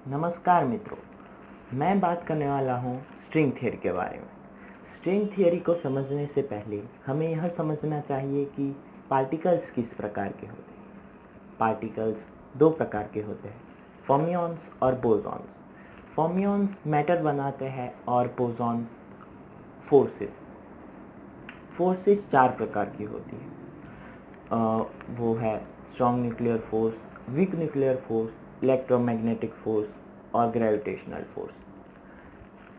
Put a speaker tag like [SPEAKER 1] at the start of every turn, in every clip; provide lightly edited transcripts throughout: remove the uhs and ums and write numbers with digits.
[SPEAKER 1] नमस्कार मित्रों, मैं बात करने वाला हूँ स्ट्रिंग थियरी के बारे में। स्ट्रिंग थियरी को समझने से पहले हमें यह समझना चाहिए कि पार्टिकल्स किस प्रकार के होते हैं। पार्टिकल्स दो प्रकार के होते हैं, फर्मियंस और बोसॉन्स। फर्मियंस मैटर बनाते हैं और बोसॉन्स फोर्सेस। फोर्सेस चार प्रकार की होती है। वो है strong nuclear force, weak nuclear force, electromagnetic force और ग्रेविटेशनल फोर्स।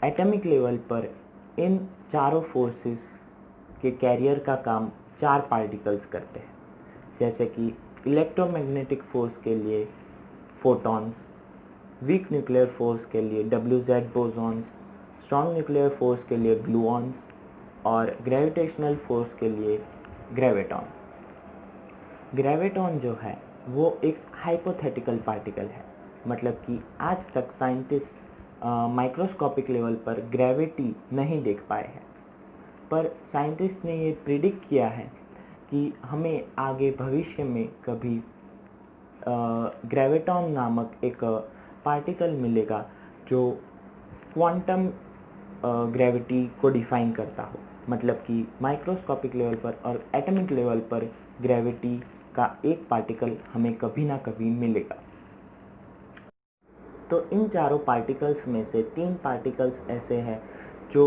[SPEAKER 1] एटॉमिक लेवल पर इन चारों फोर्सेस के कैरियर का काम चार पार्टिकल्स करते हैं, जैसे कि इलेक्ट्रोमैग्नेटिक फोर्स के लिए फोटॉन्स, वीक न्यूक्लियर फोर्स के लिए WZ bosons, strong nuclear force के लिए ग्लूऑन्स और ग्रेविटेशनल फोर्स के लिए ग्रेविटॉन। ग्रेविटॉन जो है वो एक हाइपोथेटिकल पार्टिकल है, मतलब कि आज तक साइंटिस्ट माइक्रोस्कोपिक लेवल पर ग्रेविटी नहीं देख पाए हैं, पर साइंटिस्ट ने ये प्रिडिक्ट किया है कि हमें आगे भविष्य में कभी ग्रेविटॉन नामक एक पार्टिकल मिलेगा जो क्वांटम ग्रेविटी को डिफाइन करता हो, मतलब कि माइक्रोस्कोपिक लेवल पर और एटॉमिक लेवल पर ग्रेविटी का एक पार्टिकल हमें कभी ना कभी मिलेगा। तो इन चारों पार्टिकल्स में से तीन पार्टिकल्स ऐसे हैं जो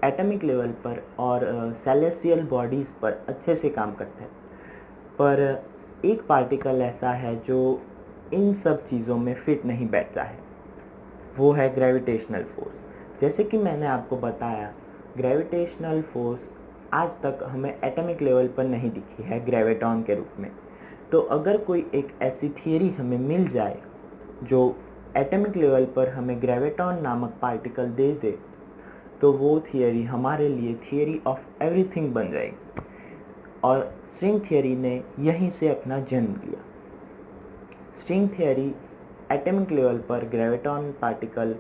[SPEAKER 1] एटॉमिक लेवल पर और सेलेस्टियल बॉडीज़ पर अच्छे से काम करते हैं, पर एक पार्टिकल ऐसा है जो इन सब चीज़ों में फिट नहीं बैठता है, वो है ग्रेविटेशनल फोर्स। जैसे कि मैंने आपको बताया, ग्रेविटेशनल फोर्स आज तक हमें एटॉमिक लेवल पर नहीं दिखी है ग्रेविटॉन के रूप में। तो अगर कोई एक ऐसी थियरी हमें मिल जाए जो एटॉमिक लेवल पर हमें ग्रेविटॉन नामक पार्टिकल दे दे, तो वो थियरी हमारे लिए थियरी ऑफ एवरीथिंग बन जाएगी। और स्ट्रिंग थियरी ने यहीं से अपना जन्म लिया। स्ट्रिंग थियरी एटॉमिक लेवल पर ग्रेविटॉन पार्टिकल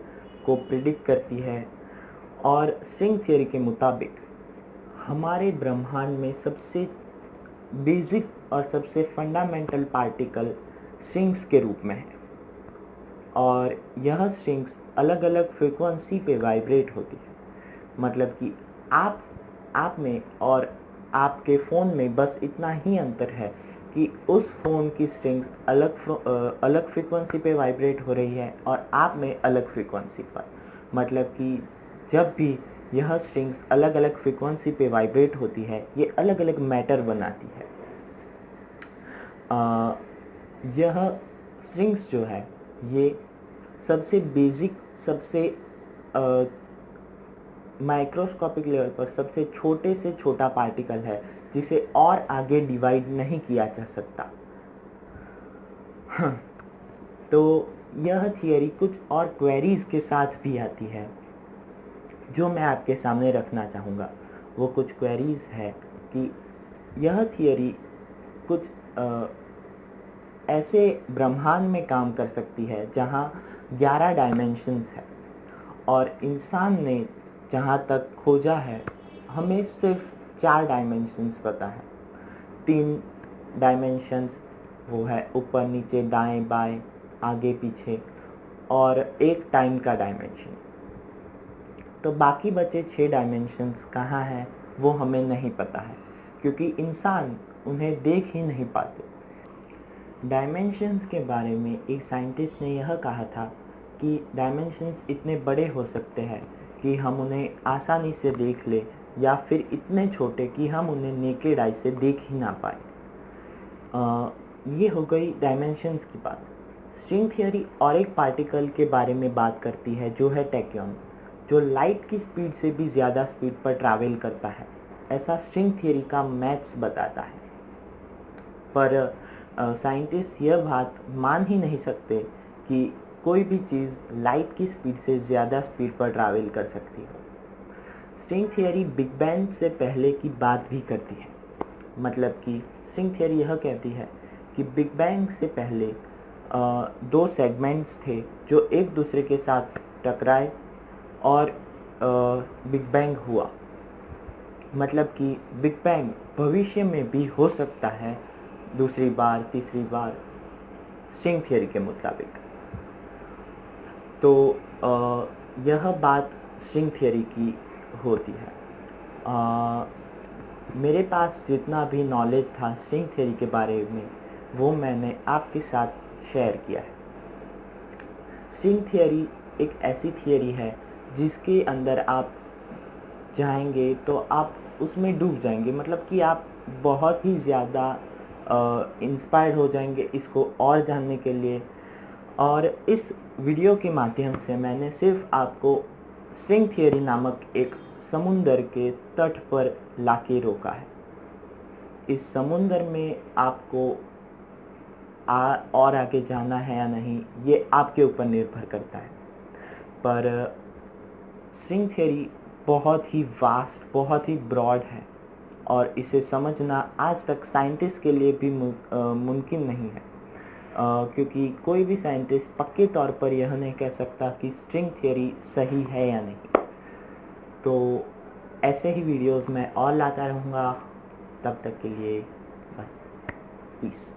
[SPEAKER 1] को प्रिडिक्ट करती है और स्ट्रिंग थियरी के मुताबिक हमारे ब्रह्मांड में सबसे बेसिक और सबसे फंडामेंटल पार्टिकल स्ट्रिंग्स के रूप में है, और यह स्ट्रिंग्स अलग अलग फ्रीक्वेंसी पे वाइब्रेट होती है। मतलब कि आप में और आपके फ़ोन में बस इतना ही अंतर है कि उस फ़ोन की स्ट्रिंग्स अलग फ्रीक्वेंसी पे वाइब्रेट हो रही है और आप में अलग फ्रीक्वेंसी पर। मतलब कि जब भी यह स्ट्रिंग्स अलग अलग फ्रीक्वेंसी पे वाइब्रेट होती है, ये अलग अलग मैटर बनाती है। यह स्ट्रिंग्स जो है ये सबसे बेसिक, सबसे माइक्रोस्कोपिक लेवल पर सबसे छोटे से छोटा पार्टिकल है जिसे और आगे डिवाइड नहीं किया जा सकता। तो यह थियरी कुछ और क्वेरीज के साथ भी आती है जो मैं आपके सामने रखना चाहूँगा। वो कुछ क्वेरीज है कि यह थियरी कुछ ऐसे ब्रह्मांड में काम कर सकती है जहाँ 11 डायमेंशंस है, और इंसान ने जहाँ तक खोजा है हमें सिर्फ 4 डायमेंशंस पता है। 3 डायमेंशंस वो है ऊपर नीचे दाएं बाएं आगे पीछे, और एक टाइम का डायमेंशन। तो बाकी बचे 6 डायमेंशंस कहाँ हैं वो हमें नहीं पता है, क्योंकि इंसान उन्हें देख ही नहीं पाते। डायमेंशंस के बारे में एक साइंटिस्ट ने यह कहा था कि डायमेंशंस इतने बड़े हो सकते हैं कि हम उन्हें आसानी से देख ले, या फिर इतने छोटे कि हम उन्हें नेकेड आई से देख ही ना पाए। ये हो गई डायमेंशंस की बात। स्ट्रिंग थियरी और एक पार्टिकल के बारे में बात करती है जो है टैक्यॉन, जो लाइट की स्पीड से भी ज़्यादा स्पीड पर ट्रैवल करता है, ऐसा स्ट्रिंग थियरी का मैथ्स बताता है। पर साइंटिस्ट यह बात मान ही नहीं सकते कि कोई भी चीज़ लाइट की स्पीड से ज़्यादा स्पीड पर ट्रैवल कर सकती है। स्ट्रिंग थियरी बिग बैंग से पहले की बात भी करती है। मतलब कि स्ट्रिंग थियरी यह कहती है कि बिग बैंग से पहले 2 सेगमेंट्स थे जो एक दूसरे के साथ टकराए और बिग बैंग हुआ। मतलब कि बिग बैंग भविष्य में भी हो सकता है, दूसरी बार तीसरी बार, स्ट्रिंग थियरी के मुताबिक। तो यह बात स्ट्रिंग थियरी की होती है। मेरे पास जितना भी नॉलेज था स्ट्रिंग थियरी के बारे में वो मैंने आपके साथ शेयर किया है। स्ट्रिंग थियरी एक ऐसी थियरी है जिसके अंदर आप जाएंगे तो आप उसमें डूब जाएंगे, मतलब कि आप बहुत ही ज़्यादा इंस्पायर्ड हो जाएंगे इसको और जानने के लिए। और इस वीडियो के माध्यम से मैंने सिर्फ आपको स्ट्रिंग थियरी नामक एक समुंदर के तट पर लाके रोका है। इस समुंदर में आपको और आगे जाना है या नहीं ये आपके ऊपर निर्भर करता है। पर स्ट्रिंग थियरी बहुत ही वास्ट, बहुत ही ब्रॉड है और इसे समझना आज तक साइंटिस्ट के लिए भी मुमकिन नहीं है, क्योंकि कोई भी साइंटिस्ट पक्के तौर पर यह नहीं कह सकता कि स्ट्रिंग थियरी सही है या नहीं। तो ऐसे ही वीडियोस मैं और लाता रहूँगा। तब तक के लिए बस, पीस।